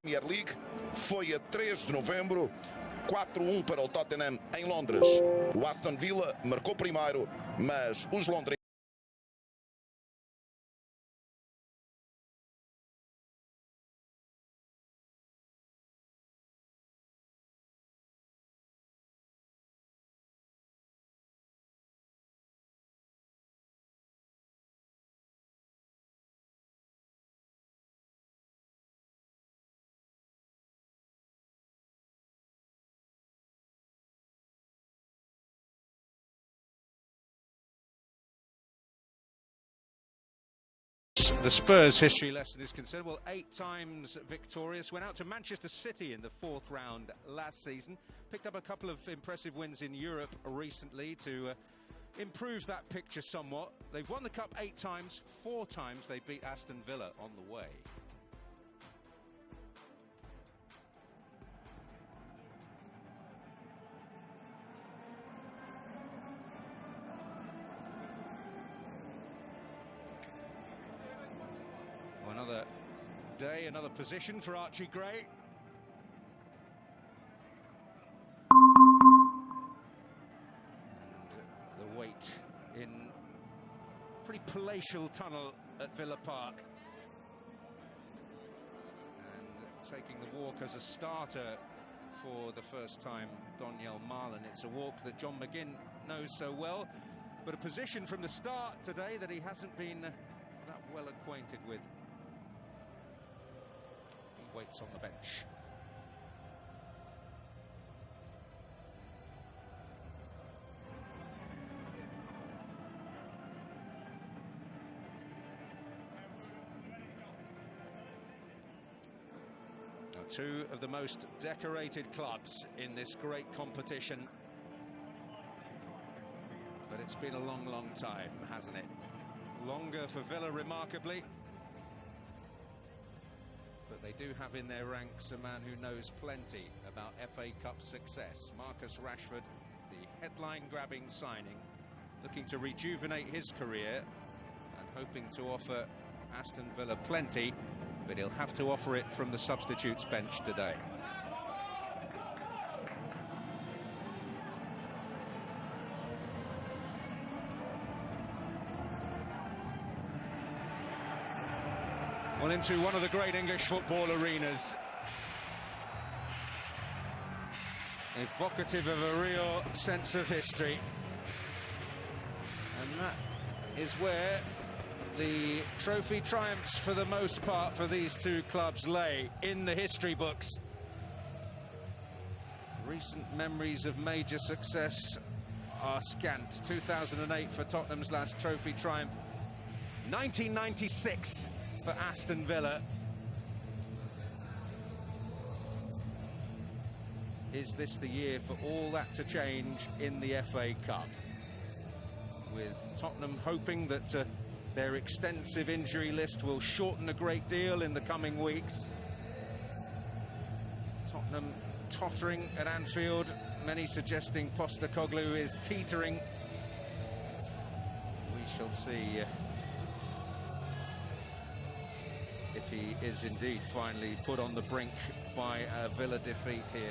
Premier League foi a 3 de novembro, 4-1 para o Tottenham em Londres. O Aston Villa marcou primeiro, mas os londrinos... The Spurs history lesson is concerned. Well, 8 times victorious. Went out to Manchester City in the 4th round last season. Picked up a couple of impressive wins in Europe recently to improve that picture somewhat. They've won the Cup 8 times. 4 times they beat Aston Villa on the way. Another day, another position for Archie Gray. And the wait in pretty palatial tunnel at Villa Park. And taking the walk as a starter for the first time, Donyell Marlin. It's a walk that John McGinn knows so well, but a position from the start today that he hasn't been that well acquainted with. Waits on the bench. Now, 2 of the most decorated clubs in this great competition. But it's been a long, long time, hasn't it? Longer for Villa, remarkably. But they do have in their ranks a man who knows plenty about FA Cup success. Marcus Rashford, the headline-grabbing signing, looking to rejuvenate his career and hoping to offer Aston Villa plenty, but he'll have to offer it from the substitutes bench today. Well, into one of the great English football arenas. Evocative of a real sense of history. And that is where the trophy triumphs, for the most part, for these 2 clubs lay, in the history books. Recent memories of major success are scant. 2008 for Tottenham's last trophy triumph. 1996. For Aston Villa. Is this the year for all that to change in the FA Cup? With Tottenham hoping that their extensive injury list will shorten a great deal in the coming weeks. Tottenham tottering at Anfield, many suggesting Postecoglou is teetering. We shall see if he is indeed finally put on the brink by a Villa defeat here.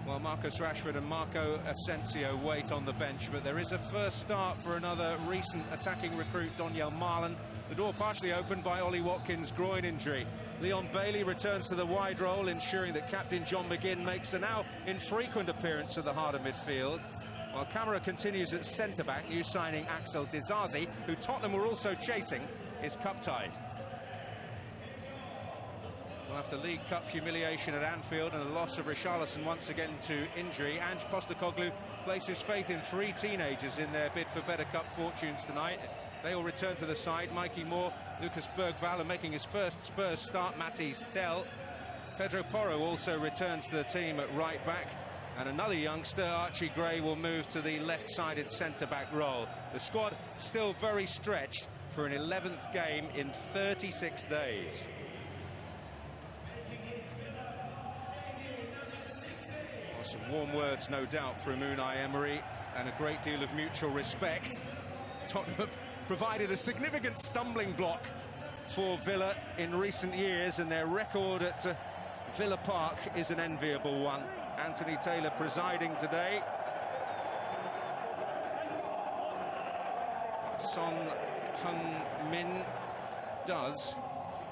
Well, Marcus Rashford and Marco Asensio wait on the bench, but there is a first start for another recent attacking recruit, Donyell Marlin. The door partially opened by Ollie Watkins' groin injury. Leon Bailey returns to the wide role, ensuring that captain John McGinn makes a now infrequent appearance at the heart of midfield. While Camara continues at centre-back, new signing Axel Disasi, who Tottenham were also chasing, is cup-tied. Well, after League Cup humiliation at Anfield and the loss of Richarlison once again to injury, Ange Postecoglou places faith in 3 teenagers in their bid for better cup fortunes tonight. They all return to the side. Mikey Moore, Lucas Bergwall, making his first Spurs start. Matisse Tell. Pedro Porro also returns to the team at right back. And another youngster, Archie Gray, will move to the left-sided centre-back role. The squad still very stretched, for an 11th game in 36 days. Well, some warm words, no doubt, from Unai Emery, and a great deal of mutual respect. Tottenham have provided a significant stumbling block for Villa in recent years, and their record at Villa Park is an enviable one. Anthony Taylor presiding today. Son Heung-min does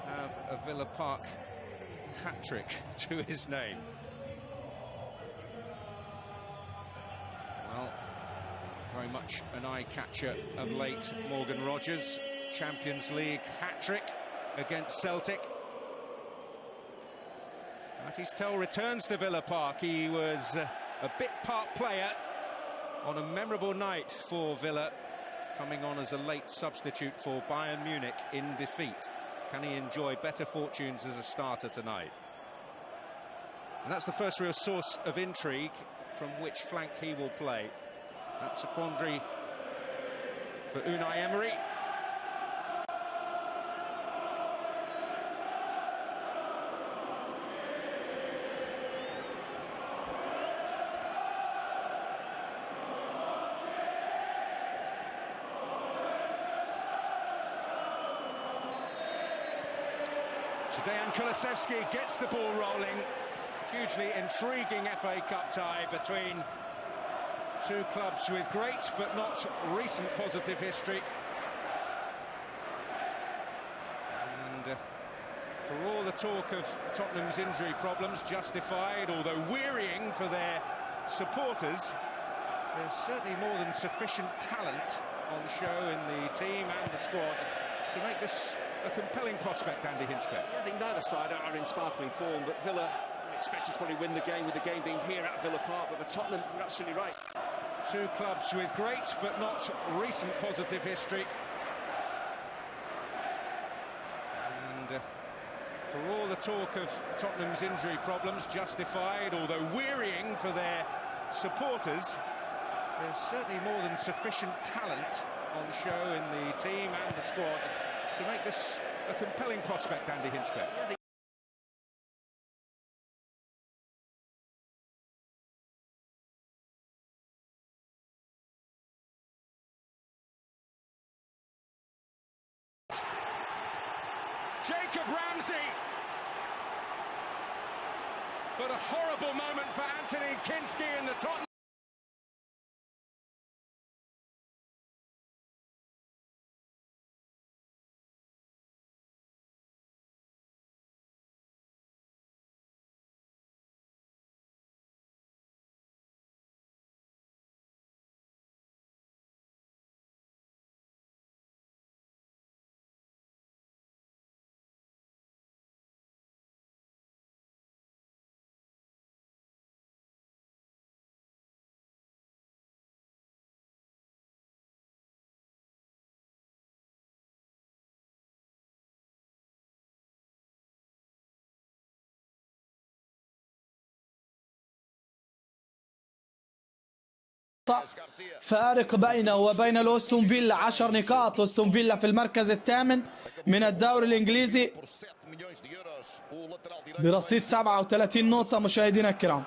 have a Villa Park hat-trick to his name. Well, very much an eye-catcher of late, Morgan Rogers. Champions League hat-trick against Celtic. Matisse Tell returns to Villa Park. He was a bit part player on a memorable night for Villa, coming on as a late substitute for Bayern Munich in defeat. Can he enjoy better fortunes as a starter tonight? And that's the first real source of intrigue, from which flank he will play. That's a quandary for Unai Emery. Dejan Kulusevski gets the ball rolling. Hugely intriguing FA Cup tie between two clubs with great but not recent positive history. And for all the talk of Tottenham's injury problems, justified, although wearying for their supporters, there's certainly more than sufficient talent on show in the team and the squad to make this a compelling prospect, Andy Hinchcliffe. Yeah, I think neither side are in sparkling form, but Villa expected to probably win the game, with the game being here at Villa Park. But for Tottenham, you're absolutely right. Two clubs with great but not recent positive history. And for all the talk of Tottenham's injury problems, justified, although wearying for their supporters, there's certainly more than sufficient talent on show in the team and the squad to make this a compelling prospect, Andy Hinchcliffe. Yeah, Jacob Ramsey. But a horrible moment for Anthony Kinski in the Tottenham. فارق بينه وبين الأستون فيلا 10 نقاط. أستون فيلا في المركز الثامن من الدوري الإنجليزي برصيد 37 نقطة مشاهدينا الكرام.